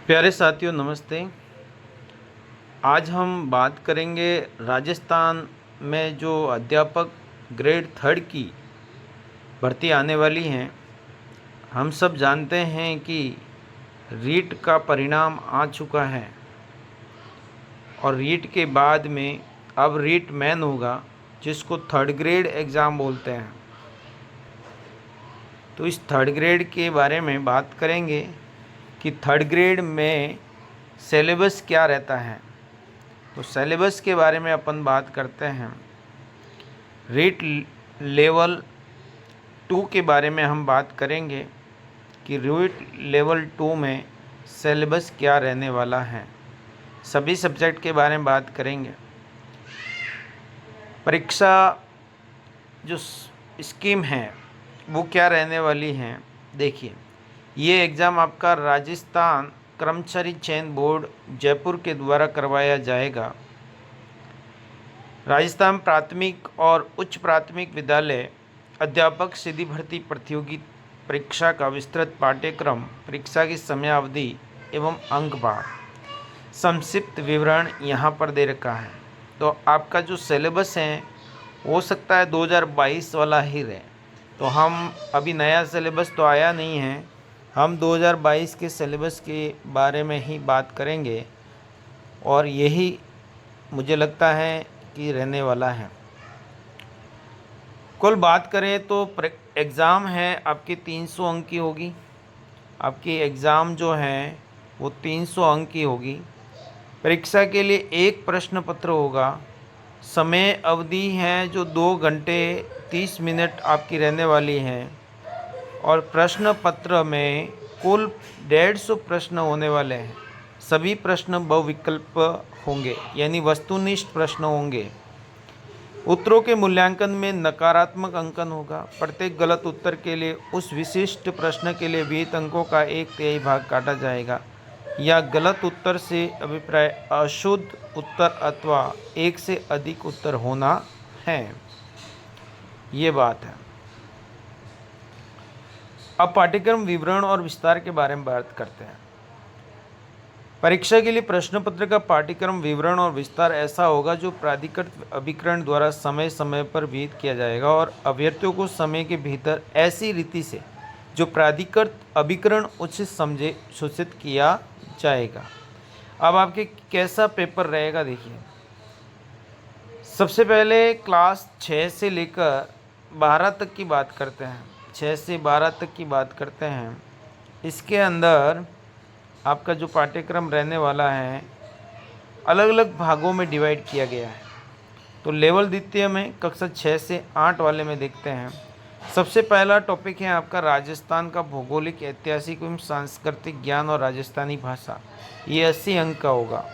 प्यारे साथियों नमस्ते। आज हम बात करेंगे राजस्थान में जो अध्यापक ग्रेड थर्ड की भर्ती आने वाली हैं। हम सब जानते हैं कि रीट का परिणाम आ चुका है और रीट के बाद में अब रीट मैन होगा, जिसको थर्ड ग्रेड एग्ज़ाम बोलते हैं। तो इस थर्ड ग्रेड के बारे में बात करेंगे कि थर्ड ग्रेड में सिलेबस क्या रहता है। तो सिलेबस के बारे में अपन बात करते हैं। रीट लेवल 2 के बारे में हम बात करेंगे कि रीट लेवल 2 में सिलेबस क्या रहने वाला है। सभी सब्जेक्ट के बारे में बात करेंगे। परीक्षा जो स्कीम है वो क्या रहने वाली है। देखिए, ये एग्ज़ाम आपका राजस्थान कर्मचारी चयन बोर्ड जयपुर के द्वारा करवाया जाएगा। राजस्थान प्राथमिक और उच्च प्राथमिक विद्यालय अध्यापक सीधी भर्ती प्रतियोगी परीक्षा का विस्तृत पाठ्यक्रम, परीक्षा की समयावधि एवं अंक भार, संक्षिप्त विवरण यहाँ पर दे रखा है। तो आपका जो सिलेबस है हो सकता है 2022 वाला ही रहे। तो हम अभी नया सिलेबस तो आया नहीं है, हम 2022 के सिलेबस के बारे में ही बात करेंगे और यही मुझे लगता है कि रहने वाला है। कुल बात करें तो एग्ज़ाम है आपकी 300 अंक की होगी। आपकी एग्ज़ाम जो है वो 300 अंक की होगी। परीक्षा के लिए एक प्रश्न पत्र होगा। समय अवधि है जो 2 घंटे 30 मिनट आपकी रहने वाली है और प्रश्न पत्र में कुल 150 प्रश्न होने वाले हैं। सभी प्रश्न बहुविकल्प होंगे, यानी वस्तुनिष्ठ प्रश्न होंगे। उत्तरों के मूल्यांकन में नकारात्मक अंकन होगा। प्रत्येक गलत उत्तर के लिए उस विशिष्ट प्रश्न के लिए 20 अंकों का 1/3 भाग काटा जाएगा, या गलत उत्तर से अभिप्राय अशुद्ध उत्तर अथवा एक से अधिक उत्तर होना है। ये बात है। अब पाठ्यक्रम विवरण और विस्तार के बारे में बात करते हैं। परीक्षा के लिए प्रश्न पत्र का पाठ्यक्रम विवरण और विस्तार ऐसा होगा जो प्राधिकृत अभिकरण द्वारा समय समय पर विहित किया जाएगा और अभ्यर्थियों को समय के भीतर ऐसी रीति से जो प्राधिकृत अभिकरण उचित समझे सूचित किया जाएगा। अब आपके कैसा पेपर रहेगा, देखिए। सबसे पहले क्लास 6 से लेकर 12 तक की बात करते हैं। 6 से 12 तक की बात करते हैं। इसके अंदर आपका जो पाठ्यक्रम रहने वाला है अलग अलग भागों में डिवाइड किया गया है। तो लेवल द्वितीय में कक्षा 6 से 8 वाले में देखते हैं। सबसे पहला टॉपिक है आपका राजस्थान का भौगोलिक, ऐतिहासिक एवं सांस्कृतिक ज्ञान और राजस्थानी भाषा। ये 80 अंक का होगा।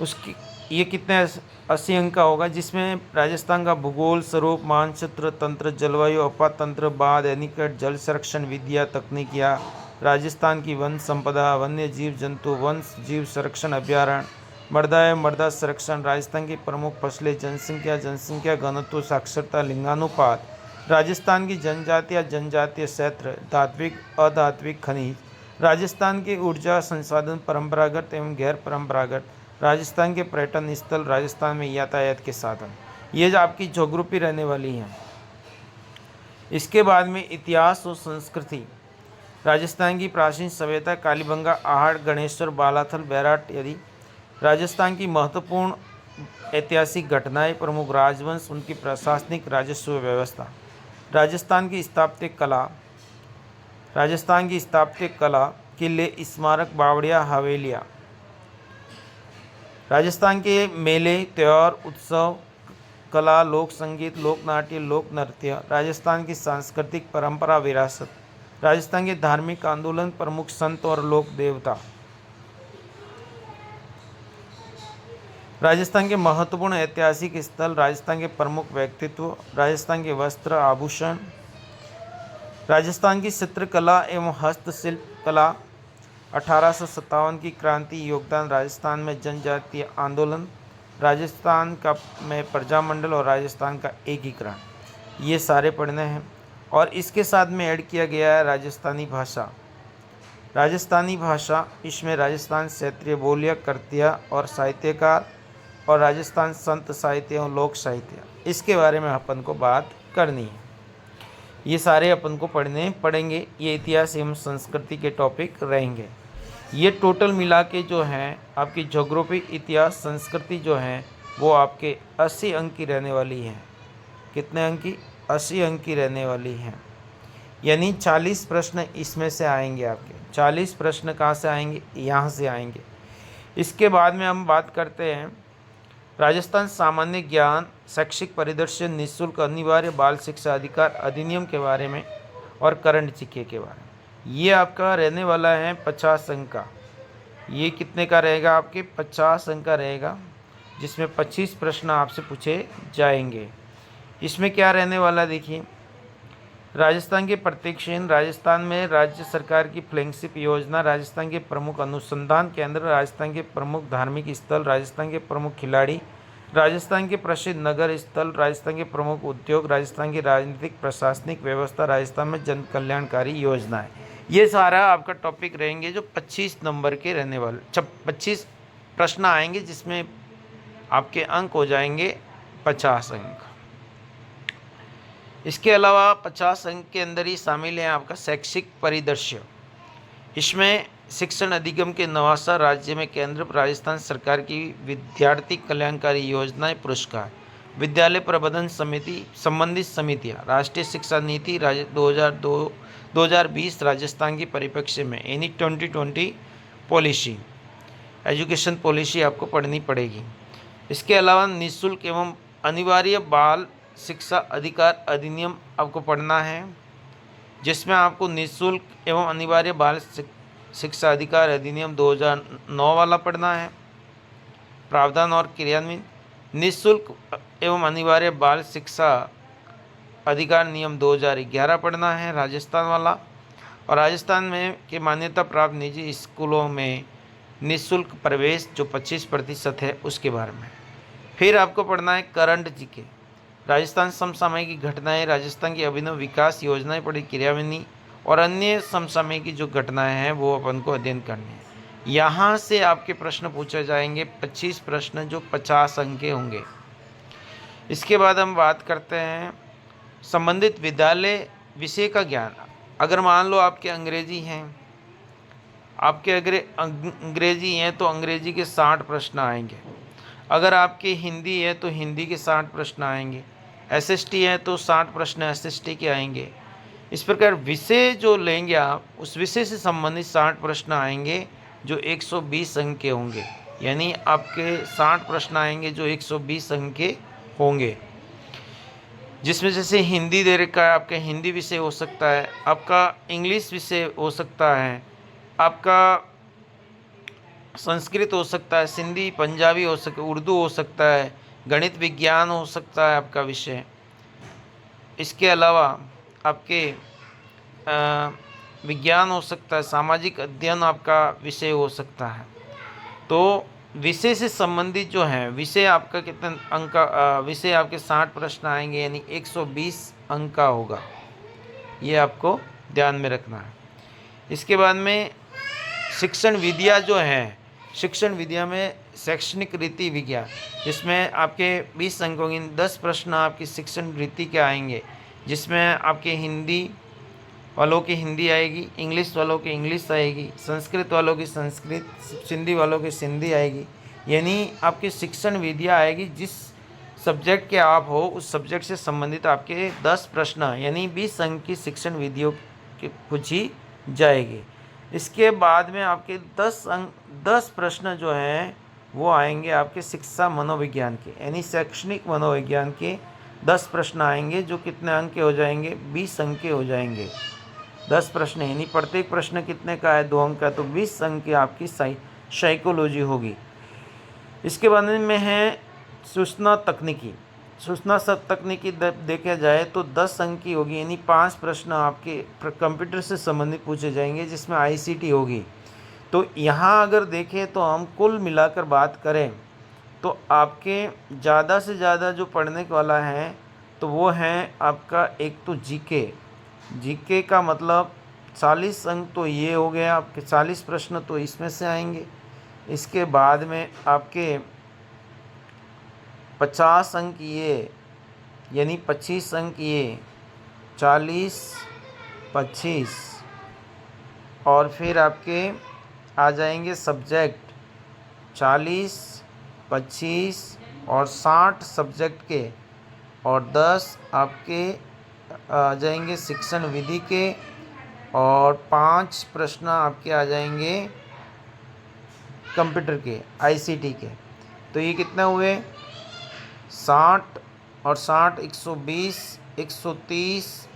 उसकी ये कितने 80 अंक का होगा, जिसमें राजस्थान का भूगोल, स्वरूप, मानचित्र, तंत्र, जलवायु, अपातंत्र, बाढ़, एनीकट, जल संरक्षण विधियाँ, तकनीकियाँ, राजस्थान की वन संपदा, वन्य जीव जंतु, वन जीव संरक्षण अभ्यारण्य, मृदा एवं मृदा संरक्षण, राजस्थान की प्रमुख फसलें, जनसंख्या घनत्व, साक्षरता, लिंगानुपात, राजस्थान की जनजातीय जनजातीय क्षेत्र, धात्विक अधात्विक खनिज, राजस्थान की ऊर्जा संसाधन, परंपरागत एवं गैर परंपरागत, राजस्थान के पर्यटन स्थल, राजस्थान में यातायात के साधन। ये जो आपकी ज्योग्राफी रहने वाली है। इसके बाद में इतिहास और संस्कृति, राजस्थान की प्राचीन सभ्यता, कालीबंगा, आहड़, गणेश्वर, बालाथल, बैराट आदि। राजस्थान की महत्वपूर्ण ऐतिहासिक घटनाएं, प्रमुख राजवंश, उनकी प्रशासनिक राजस्व व्यवस्था, राजस्थान की स्थापत्य कला, किले, स्मारक, बावड़ियाँ, हवेलियाँ, राजस्थान के मेले, त्यौहार, उत्सव, कला, लोक संगीत, लोक नाट्य, लोक नृत्य, राजस्थान की सांस्कृतिक परंपरा विरासत, राजस्थान के धार्मिक आंदोलन, प्रमुख संत और लोक देवता, राजस्थान के महत्वपूर्ण ऐतिहासिक स्थल, राजस्थान के प्रमुख व्यक्तित्व, राजस्थान के वस्त्र आभूषण, राजस्थान की चित्रकला एवं हस्तशिल्प कला, 1857 की क्रांति, योगदान राजस्थान में जनजातीय आंदोलन, राजस्थान का में प्रजामंडल और राजस्थान का एकीकरण, ये सारे पढ़ने हैं। और इसके साथ में ऐड किया गया है राजस्थानी भाषा। राजस्थानी भाषा, इसमें राजस्थान क्षेत्रीय बोलियाँ, कृतियाँ और साहित्यकार, और राजस्थान संत साहित्य और लोक साहित्य, इसके बारे में अपन को बात करनी है। ये सारे अपन को पढ़ने पड़ेंगे। ये इतिहास एवं संस्कृति के टॉपिक रहेंगे। ये टोटल मिला के जो है आपकी ज्योग्राफी, इतिहास, संस्कृति जो है वो आपके 80 अंक की रहने वाली है। कितने अंक की? 80 अंक की रहने वाली है। यानी 40 प्रश्न इसमें से आएंगे आपके। 40 प्रश्न कहाँ से आएंगे? यहाँ से आएंगे। इसके बाद में हम बात करते हैं राजस्थान सामान्य ज्ञान शैक्षिक परिदृश्य निःशुल्क अनिवार्य बाल शिक्षा अधिकार अधिनियम के बारे में और करंट जीके के बारे में। ये आपका रहने वाला है 50 अंक का। ये कितने का रहेगा? आपके 50 अंक का रहेगा, जिसमें 25 प्रश्न आपसे पूछे जाएंगे। इसमें क्या रहने वाला देखिए, राजस्थान के प्रत्येक शहर, राजस्थान में राज्य सरकार की फ्लैगशिप योजना, राजस्थान के प्रमुख अनुसंधान केंद्र, राजस्थान के प्रमुख धार्मिक स्थल, राजस्थान के प्रमुख खिलाड़ी, राजस्थान के प्रसिद्ध नगर स्थल, राजस्थान के प्रमुख उद्योग, राजस्थान की राजनीतिक प्रशासनिक व्यवस्था, राजस्थान में जन कल्याणकारी योजनाएं। ये सारा आपका टॉपिक रहेंगे जो 25 नंबर के रहने वाले 25 प्रश्न आएंगे, जिसमें आपके अंक हो जाएंगे 50 अंक। इसके अलावा 50 अंक के अंदर ही शामिल है आपका शैक्षिक परिदृश्य। इसमें शिक्षण अधिगम के नवासा, राज्य में केंद्र राजस्थान सरकार की विद्यार्थी कल्याणकारी योजनाएं, पुरस्कार, विद्यालय प्रबंधन समिति संबंधित समितियां, राष्ट्रीय शिक्षा नीति 2020 राजस्थान की परिप्रेक्ष्य में यानी 2020 पॉलिसी, एजुकेशन पॉलिसी आपको पढ़नी पड़ेगी। इसके अलावा निःशुल्क एवं अनिवार्य बाल शिक्षा अधिकार अधिनियम आपको पढ़ना है, जिसमें आपको निःशुल्क एवं अनिवार्य बाल शिक्षा अधिकार अधिनियम 2009 वाला पढ़ना है। प्रावधान और क्रियान्वयन, निःशुल्क एवं अनिवार्य बाल शिक्षा अधिकार नियम 2011 पढ़ना है, राजस्थान वाला। और राजस्थान में के मान्यता प्राप्त निजी स्कूलों में निःशुल्क प्रवेश जो 25% है उसके बारे में। फिर आपको पढ़ना है करंट जीके, राजस्थान समसामयिक घटनाएं, राजस्थान की अभिनव विकास योजनाएं पढ़ी, क्रियान्वयन और अन्य समसामयिक की जो घटनाएं हैं वो अपन को अध्ययन करनी है। यहाँ से आपके प्रश्न पूछे जाएंगे 25 प्रश्न जो 50 अंक के होंगे। इसके बाद हम बात करते हैं संबंधित विद्यालय विषय का ज्ञान। अगर मान लो आपके अंग्रेजी हैं, आपके अगर अंग्रेजी हैं तो अंग्रेजी के 60 प्रश्न आएंगे। अगर आपके हिंदी है तो हिंदी के 60 प्रश्न आएंगे। एसएसटी है तो 60 प्रश्न एसएसटी के आएंगे। इस प्रकार विषय जो लेंगे आप, उस विषय से संबंधित 60 प्रश्न आएंगे जो 120 अंक के होंगे। यानी आपके 60 प्रश्न आएंगे जो 120 अंक के होंगे, जिसमें जैसे हिंदी दे रखा है, आपका हिंदी विषय हो सकता है, आपका इंग्लिश विषय हो सकता है, आपका संस्कृत हो सकता है, सिंधी पंजाबी हो सकता है, उर्दू हो सकता है, गणित विज्ञान हो सकता है आपका विषय। इसके अलावा आपके विज्ञान हो सकता है, सामाजिक अध्ययन आपका विषय हो सकता है। तो विषय से संबंधित जो है विषय आपका कितने अंक का विषय आपके 60 प्रश्न आएंगे, यानी 120 अंक का होगा। ये आपको ध्यान में रखना है। इसके बाद में शिक्षण विद्या जो है, शिक्षण विद्या में शैक्षणिक रीति विज्ञान, जिसमें आपके 20 अंकों की 10 प्रश्न आपकी शिक्षण रीति के आएंगे, जिसमें आपके हिंदी वालों की हिंदी आएगी, इंग्लिश वालों की इंग्लिश आएगी, संस्कृत वालों की संस्कृत, सिंधी वालों की सिंधी आएगी। यानी आपकी शिक्षण विद्या आएगी, जिस सब्जेक्ट के आप हो उस सब्जेक्ट से संबंधित आपके 10 प्रश्न यानी 20 अंक की शिक्षण विधियों की पूछी जाएगी। इसके बाद में आपके 10 प्रश्न जो हैं वो आएंगे आपके शिक्षा मनोविज्ञान के, यानी शैक्षणिक मनोविज्ञान के 10 प्रश्न आएंगे, जो कितने अंक के हो जाएंगे? 20 अंक के हो जाएंगे। 10 प्रश्न, यानी प्रत्येक प्रश्न कितने का है? 2 अंक का, तो 20 अंक की आपकी साइकोलॉजी होगी। इसके बाद में है सूचना तकनीकी। सूचना तकनीकी देखा जाए तो 10 अंक की होगी, यानी 5 प्रश्न आपके कंप्यूटर से संबंधित पूछे जाएंगे, जिसमें आईसीटी होगी। तो यहाँ अगर देखें तो हम कुल मिलाकर बात करें तो आपके ज़्यादा से ज़्यादा जो पढ़ने वाला है तो वो है आपका एक तो जीके। जीके का मतलब 40 अंक तो ये हो गया आपके, 40 प्रश्न तो इसमें से आएंगे। इसके बाद में आपके 50 अंक ये, यानी 25 अंक ये, 40, 25, और फिर आपके आ जाएंगे सब्जेक्ट 40, 25 और 60 सब्जेक्ट के, और 10 आपके आ जाएंगे शिक्षण विधि के, और 5 प्रश्न आपके आ जाएंगे कंप्यूटर के, आईसीटी के। तो ये कितने हुए? 60 और 60 120, 130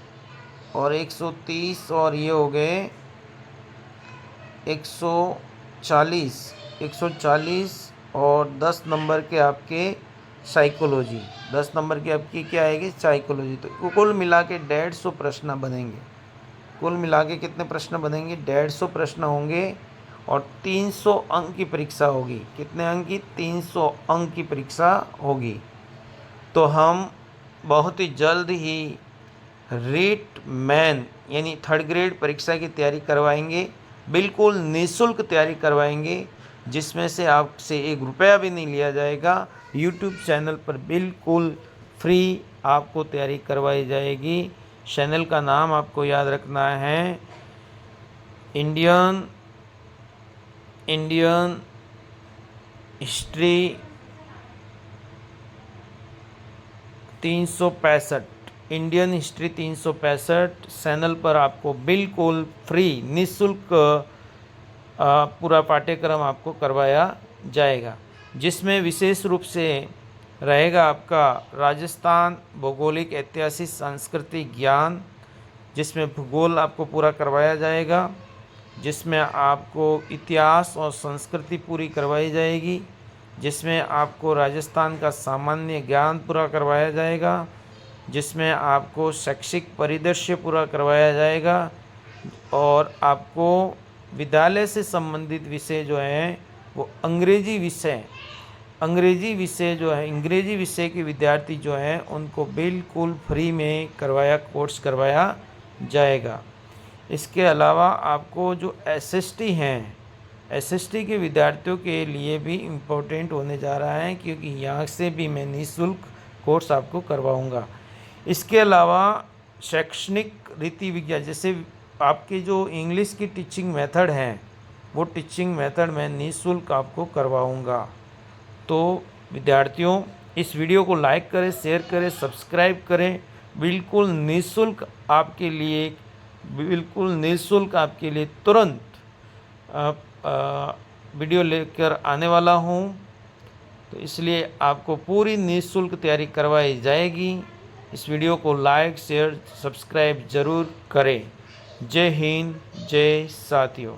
और 130, और ये हो गए 140, 140, और 10 नंबर के आपके साइकोलॉजी, 10 नंबर की आपकी क्या आएगी? साइकोलॉजी। तो कुल मिला के 150 प्रश्न बनेंगे। कुल मिला के कितने प्रश्न बनेंगे? 150 प्रश्न होंगे, और 300 अंक की परीक्षा होगी। कितने अंक की? 300 अंक की परीक्षा होगी। तो हम बहुत ही जल्द ही रीट मैन यानी 3rd ग्रेड परीक्षा की तैयारी करवाएंगे, बिल्कुल निःशुल्क तैयारी करवाएंगे, जिसमें से आपसे 1 रुपया भी नहीं लिया जाएगा। यूट्यूब चैनल पर बिल्कुल फ्री आपको तैयारी करवाई जाएगी। चैनल का नाम आपको याद रखना है, Indian history 365, Indian history 365 channel पर आपको बिल्कुल फ्री निःशुल्क पूरा पाठ्यक्रम आपको करवाया जाएगा, जिसमें विशेष रूप से रहेगा आपका राजस्थान भौगोलिक, ऐतिहासिक, सांस्कृतिक ज्ञान, जिसमें भूगोल आपको पूरा करवाया जाएगा, जिसमें आपको इतिहास और संस्कृति पूरी करवाई जाएगी, जिसमें आपको राजस्थान का सामान्य ज्ञान पूरा करवाया जाएगा, जिसमें आपको शैक्षिक परिदृश्य पूरा करवाया जाएगा, और आपको विद्यालय से संबंधित विषय जो हैं वो अंग्रेजी विषय जो है, अंग्रेजी विषय के विद्यार्थी जो हैं उनको बिल्कुल फ्री में कोर्स करवाया जाएगा। इसके अलावा आपको जो एसएसटी हैं, एसएसटी के विद्यार्थियों के लिए भी इम्पोर्टेंट होने जा रहा है, क्योंकि यहाँ से भी मैं निःशुल्क कोर्स आपको करवाऊँगा। इसके अलावा शैक्षणिक रीति विज्ञान, जैसे आपके जो इंग्लिश की टीचिंग मेथड है, वो टीचिंग मेथड मैं निःशुल्क आपको करवाऊँगा। तो विद्यार्थियों, इस वीडियो को लाइक करें, शेयर करें, सब्सक्राइब करें। बिल्कुल निःशुल्क आपके लिए तुरंत वीडियो लेकर आने वाला हूँ। तो इसलिए आपको पूरी निःशुल्क तैयारी करवाई जाएगी। इस वीडियो को लाइक, शेयर, सब्सक्राइब ज़रूर करें। जय हिंद, जय साथियों।